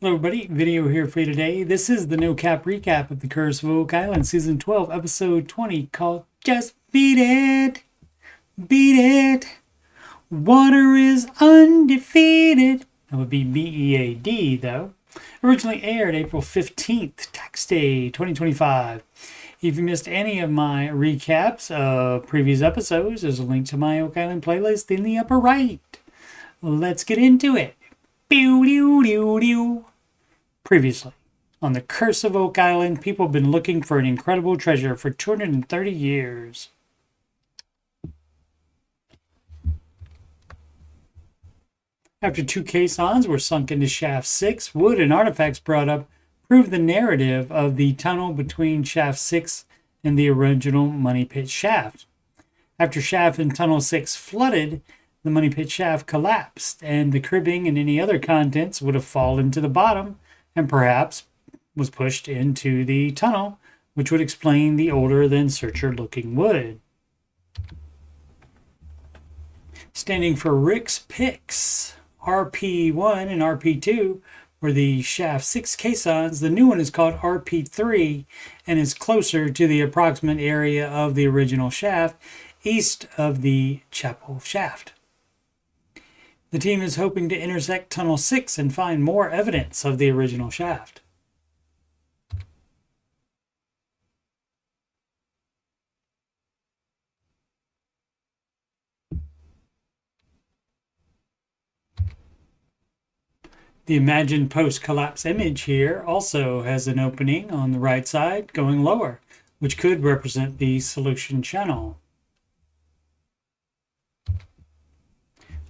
Hello everybody, video here for you today. This is the no cap recap of the Curse of Oak Island Season 12, Episode 20, called Just Beat It! Beat It! Water is undefeated. That would be BEAD though. Originally aired April 15th, tax day 2025. If you missed any of my recaps of previous episodes, there's a link to my Oak Island playlist in the upper right. Let's get into it. Previously, on the Curse of Oak Island, people have been looking for an incredible treasure for 230 years. After 2 caissons were sunk into Shaft 6, wood and artifacts brought up proved the narrative of the tunnel between Shaft 6 and the original Money Pit shaft. After Shaft and Tunnel 6 flooded, the Money Pit shaft collapsed, and the cribbing and any other contents would have fallen to the bottom and perhaps was pushed into the tunnel, which would explain the older than searcher-looking wood. Standing for Rick's Picks, RP1 and RP2 were the Shaft 6 caissons. The new one is called RP3 and is closer to the approximate area of the original shaft, east of the chapel shaft. The team is hoping to intersect Tunnel 6 and find more evidence of the original shaft. The imagined post-collapse image here also has an opening on the right side going lower, which could represent the solution channel.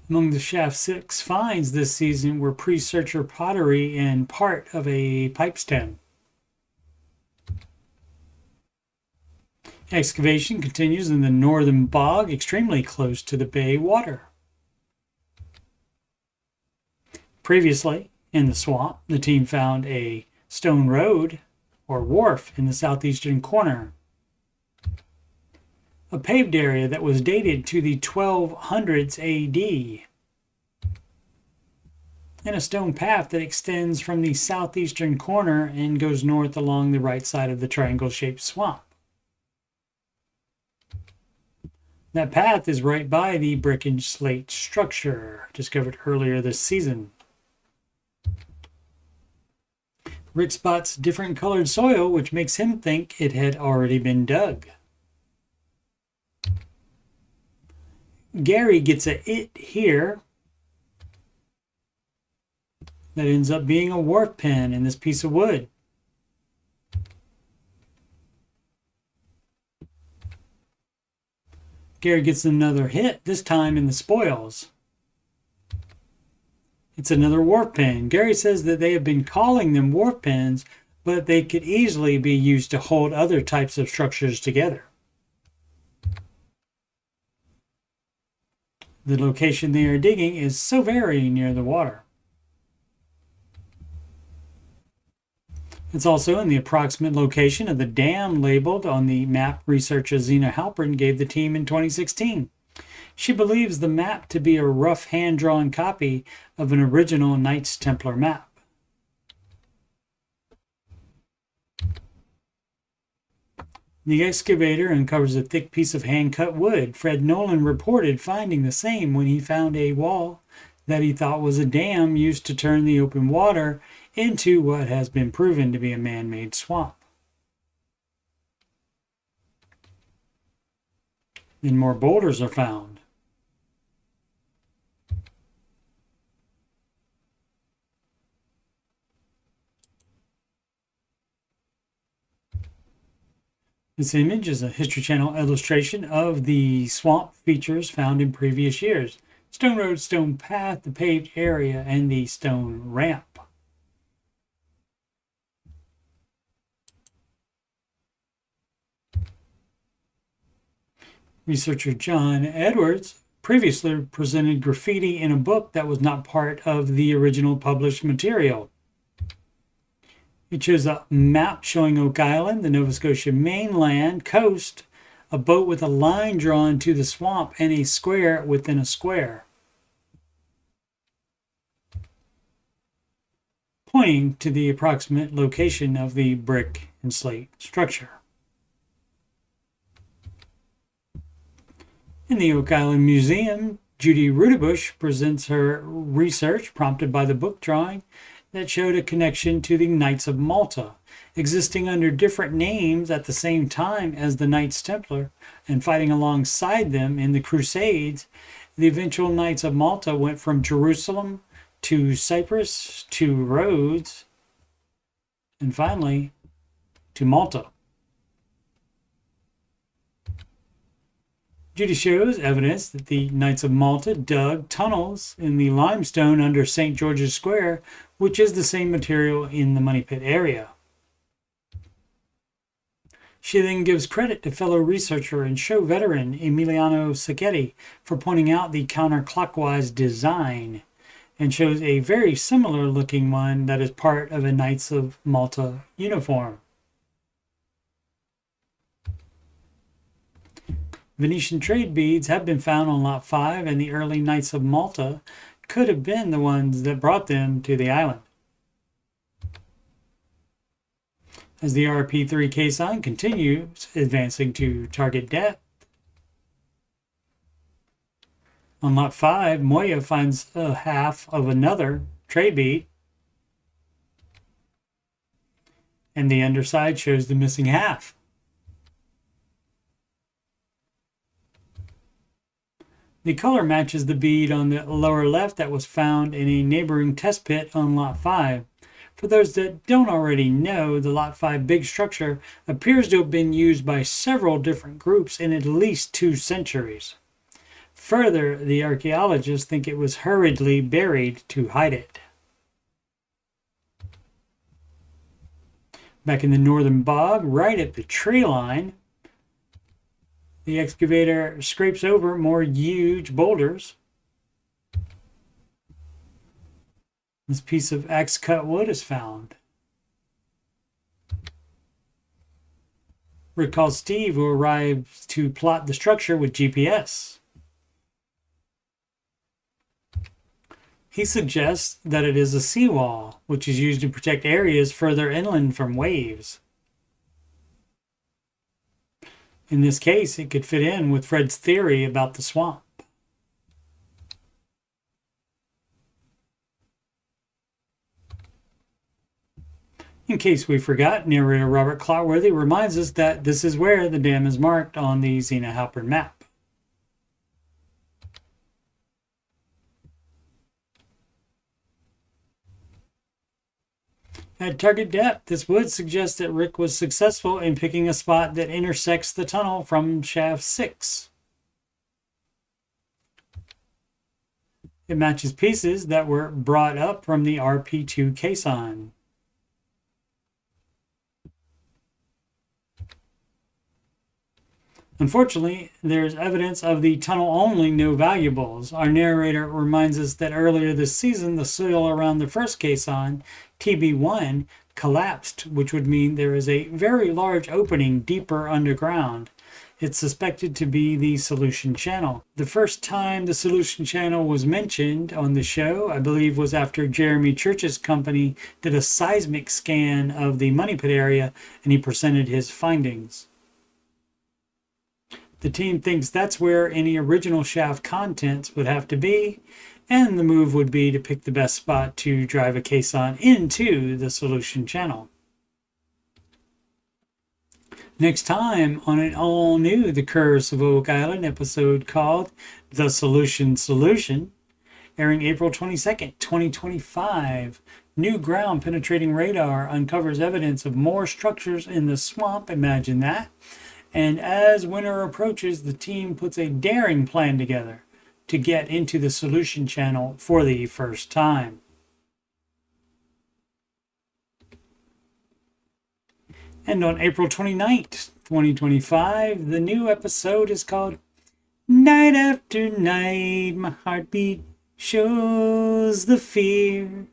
Among the Shaft 6 finds this season were pre-searcher pottery and part of a pipe stem. Excavation continues in the northern bog, extremely close to the bay water. Previously, in the swamp, the team found a stone road or wharf in the southeastern corner. A paved area that was dated to the 1200s AD, and a stone path that extends from the southeastern corner and goes north along the right side of the triangle-shaped swamp. That path is right by the brick and slate structure discovered earlier this season. Rick spots different colored soil, which makes him think it had already been dug. Gary gets a "it" here that ends up being a wharf pin in this piece of wood. Gary gets another hit, this time in the spoils. It's another wharf pin. Gary says that they have been calling them wharf pins, but they could easily be used to hold other types of structures together. The location they are digging is so very near the water. It's also in the approximate location of the dam labeled on the map researcher Zena Halpern gave the team in 2016. She believes the map to be a rough hand-drawn copy of an original Knights Templar map. The excavator uncovers a thick piece of hand-cut wood. Fred Nolan reported finding the same when he found a wall that he thought was a dam used to turn the open water into what has been proven to be a man-made swamp. Then more boulders are found. This image is a History Channel illustration of the swamp features found in previous years. Stone road, stone path, the paved area, and the stone ramp. Researcher John Edwards previously presented graffiti in a book that was not part of the original published material. It shows a map showing Oak Island, the Nova Scotia mainland coast, a boat with a line drawn to the swamp, and a square within a square. pointing to the approximate location of the brick and slate structure. In the Oak Island Museum, Judy Rudebush presents her research prompted by the book drawing that showed a connection to the Knights of Malta, existing under different names at the same time as the Knights Templar and fighting alongside them in the Crusades. The eventual Knights of Malta went from Jerusalem to Cyprus to Rhodes and finally to Malta. Judy shows evidence that the Knights of Malta dug tunnels in the limestone under St. George's Square, which is the same material in the Money Pit area. She then gives credit to fellow researcher and show veteran Emiliano Sacchetti for pointing out the counterclockwise design, and shows a very similar looking one that is part of a Knights of Malta uniform. Venetian trade beads have been found on Lot 5, and the early Knights of Malta could have been the ones that brought them to the island. As the RP3 caisson continues advancing to target depth, on Lot 5, Moya finds a half of another trade bead, and the underside shows the missing half. The color matches the bead on the lower left that was found in a neighboring test pit on Lot 5. For those that don't already know, the Lot 5 big structure appears to have been used by several different groups in at least 2 centuries. Further, the archaeologists think it was hurriedly buried to hide it. Back in the northern bog, right at the tree line, the excavator scrapes over more huge boulders. This piece of axe-cut wood is found. Rick calls Steve, who arrives to plot the structure with GPS. He suggests that it is a seawall, which is used to protect areas further inland from waves. In this case, it could fit in with Fred's theory about the swamp. In case we forgot, narrator Robert Clotworthy reminds us that this is where the dam is marked on the Zena Halpern map. At target depth, this would suggest that Rick was successful in picking a spot that intersects the tunnel from shaft 6. It matches pieces that were brought up from the RP2 caisson. Unfortunately, there's evidence of the tunnel only, no valuables. Our narrator reminds us that earlier this season, the soil around the first caisson, TB1, collapsed, which would mean there is a very large opening deeper underground. It's suspected to be the solution channel. The first time the solution channel was mentioned on the show, I believe, was after Jeremy Church's company did a seismic scan of the Money Pit area, and he presented his findings. The team thinks that's where any original shaft contents would have to be, and the move would be to pick the best spot to drive a caisson into the solution channel. Next time on an all-new The Curse of Oak Island episode called The Solution, airing April 22nd, 2025. New ground-penetrating radar uncovers evidence of more structures in the swamp, imagine that. And as winter approaches, the team puts a daring plan together to get into the solution channel for the first time. And on April 29th, 2025, the new episode is called Night After Night, My Heartbeat Shows the Fear.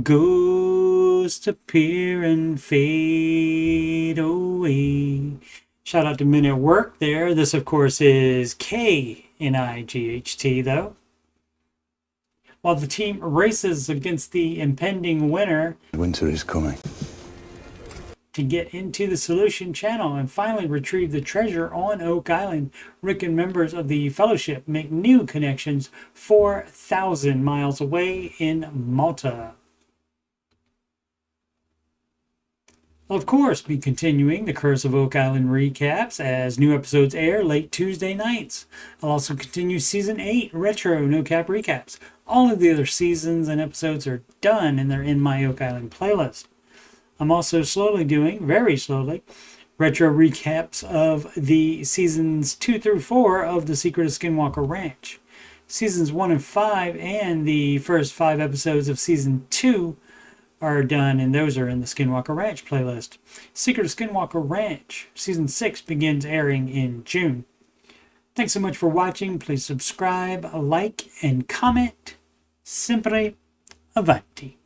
Ghosts appear and fade away. Shout out to Men at Work there. This, of course, is KNIGHT, though. while the team races against the impending winner. Winter is coming. To get into the solution channel and finally retrieve the treasure on Oak Island, Rick and members of the Fellowship make new connections 4,000 miles away in Malta. I'll of course be continuing the Curse of Oak Island recaps as new episodes air late Tuesday nights. I'll also continue Season 8 Retro No Cap recaps. All of the other seasons and episodes are done and they're in my Oak Island playlist. I'm also slowly doing, very slowly, retro recaps of the seasons 2 through 4 of The Secret of Skinwalker Ranch. Seasons 1 and 5 and the first 5 episodes of Season 2 are done, and those are in the Skinwalker Ranch playlist. Secret of Skinwalker Ranch, Season 6 begins airing in June. Thanks so much for watching. Please subscribe, like, and comment. Sempre avanti.